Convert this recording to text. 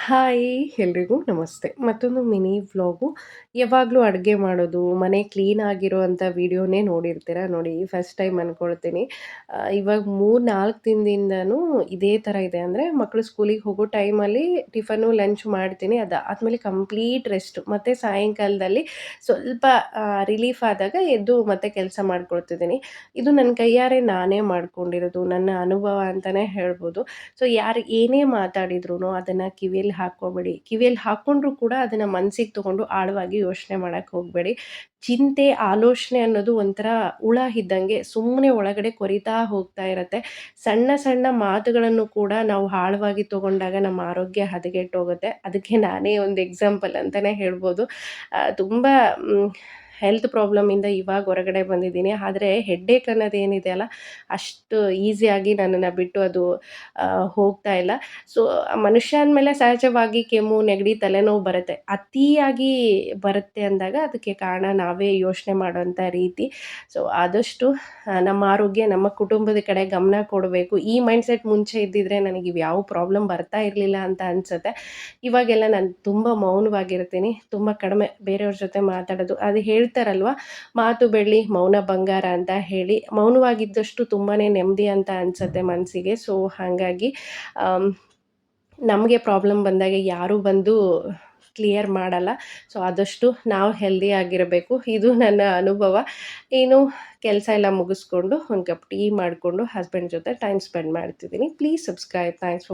Hi! ಎಲ್ರಿಗೂ ನಮಸ್ತೆ. ಮತ್ತೊಂದು ಮಿನಿ ವ್ಲಾಗು. ಯಾವಾಗಲೂ ಅಡುಗೆ ಮಾಡೋದು, ಮನೆ ಕ್ಲೀನ್ ಆಗಿರುವಂಥ ವಿಡಿಯೋನೇ ನೋಡಿರ್ತೀರ. ನೋಡಿ ಫಸ್ಟ್ ಟೈಮ್ ಅನ್ಕೊಳ್ತೀನಿ. ಇವಾಗ 3, 4 ದಿನದಿಂದನೂ ಇದೇ ಥರ ಇದೆ. ಅಂದರೆ ಮಕ್ಕಳು ಸ್ಕೂಲಿಗೆ ಹೋಗೋ ಟೈಮಲ್ಲಿ ಟಿಫನು, ಲಂಚ್ ಮಾಡ್ತೀನಿ. ಅದಾದಮೇಲೆ ಕಂಪ್ಲೀಟ್ ರೆಸ್ಟು. ಮತ್ತು ಸಾಯಂಕಾಲದಲ್ಲಿ ಸ್ವಲ್ಪ ರಿಲೀಫ್ ಆದಾಗ ಎದ್ದು ಮತ್ತೆ ಕೆಲಸ ಮಾಡ್ಕೊಳ್ತಿದ್ದೀನಿ. ಇದು ನನ್ನ ಕೈಯಾರೆ ನಾನೇ ಮಾಡ್ಕೊಂಡಿರೋದು. ನನ್ನ ಅನುಭವ ಅಂತಲೇ ಹೇಳ್ಬೋದು. ಸೊ ಯಾರು ಏನೇ ಮಾತಾಡಿದ್ರೂ ಅದನ್ನು ಕಿವಿಯಲ್ಲಿ ಹಾಕ್ಕೋಬೇಡಿ. ಕಿವಿಯಲ್ಲಿ ಹಾಕ್ಕೊಂಡ್ರೂ ಕೂಡ ಅದನ್ನು ಮನಸ್ಸಿಗೆ ತೊಗೊಂಡು ಆಳವಾಗಿ ಯೋಚನೆ ಮಾಡಕ್ಕೆ ಹೋಗಬೇಡಿ. ಚಿಂತೆ, ಆಲೋಚನೆ ಅನ್ನೋದು ಒಂಥರ ಹುಳ ಇದ್ದಂಗೆ ಸುಮ್ಮನೆ ಒಳಗಡೆ ಕೊರಿತಾ ಹೋಗ್ತಾ ಇರತ್ತೆ. ಸಣ್ಣ ಸಣ್ಣ ಮಾತುಗಳನ್ನು ಕೂಡ ನಾವು ಆಳವಾಗಿ ತೊಗೊಂಡಾಗ ನಮ್ಮ ಆರೋಗ್ಯ ಹದಗೆಟ್ಟೋಗುತ್ತೆ. ಅದಕ್ಕೆ ನಾನೇ ಒಂದು ಎಕ್ಸಾಂಪಲ್ ಅಂತಲೇ ಹೇಳ್ಬೋದು. ತುಂಬ ಹೆಲ್ತ್ ಪ್ರಾಬ್ಲಮಿಂದ ಇವಾಗ ಹೊರಗಡೆ ಬಂದಿದ್ದೀನಿ. ಆದರೆ ಹೆಡ್ಡೇಕ್ ಅನ್ನೋದೇನಿದೆ ಅಲ್ಲ, ಅಷ್ಟು ಈಸಿಯಾಗಿ ನನ್ನನ್ನು ಬಿಟ್ಟು ಅದು ಹೋಗ್ತಾ ಇಲ್ಲ. ಸೊ ಮನುಷ್ಯ ಅಂದಮೇಲೆ ಸಹಜವಾಗಿ ಕೆಮ್ಮು, ನೆಗಡಿ, ತಲೆನೋವು ಬರುತ್ತೆ. ಅತಿಯಾಗಿ ಬರುತ್ತೆ ಅಂದಾಗ ಅದಕ್ಕೆ ಕಾರಣ ನಾವೇ ಯೋಚನೆ ಮಾಡೋಂಥ ರೀತಿ. ಸೊ ಆದಷ್ಟು ನಮ್ಮ ಆರೋಗ್ಯ, ನಮ್ಮ ಕುಟುಂಬದ ಕಡೆ ಗಮನ ಕೊಡಬೇಕು. ಈ ಮೈಂಡ್‌ಸೆಟ್ ಮುಂಚೆ ಇದ್ದಿದ್ರೆ ನನಗೆ ಇವ್ಯಾವ ಪ್ರಾಬ್ಲಮ್ ಬರ್ತಾ ಇರಲಿಲ್ಲ ಅಂತ ಅನಿಸುತ್ತೆ. ಇವಾಗೆಲ್ಲ ನಾನು ತುಂಬ ಮೌನವಾಗಿರ್ತೀನಿ. ತುಂಬ ಕಡಿಮೆ ಬೇರೆಯವ್ರ ಜೊತೆ ಮಾತಾಡೋದು. ಅದು ಹೇಳ್ತಾರಲ್ವ, ಮಾತು ಬೆಳ್ಳಿ, ಮೌನ ಬಂಗಾರ ಅಂತ ಹೇಳಿ. ಮೌನವಾಗಿದ್ದಷ್ಟು ತುಂಬಾ ನೆಮ್ಮದಿ ಅಂತ ಅನಿಸುತ್ತೆ ಮನಸ್ಸಿಗೆ. ಸೊ ಹಾಗಾಗಿ ನಮಗೆ ಪ್ರಾಬ್ಲಮ್ ಬಂದಾಗ ಯಾರೂ ಬಂದು ಕ್ಲಿಯರ್ ಮಾಡಲ್ಲ. ಸೊ ಆದಷ್ಟು ನಾವು ಹೆಲ್ದಿ ಆಗಿರಬೇಕು. ಇದು ನನ್ನ ಅನುಭವ. ಇನ್ನು ಕೆಲಸ ಎಲ್ಲ ಮುಗಿಸ್ಕೊಂಡು ಒಂದು ಕಪ್ ಟೀ ಮಾಡಿಕೊಂಡು ಹಸ್ಬೆಂಡ್ ಜೊತೆ ಟೈಮ್ ಸ್ಪೆಂಡ್ ಮಾಡ್ತಿದ್ದೀನಿ. Please subscribe. Thanks for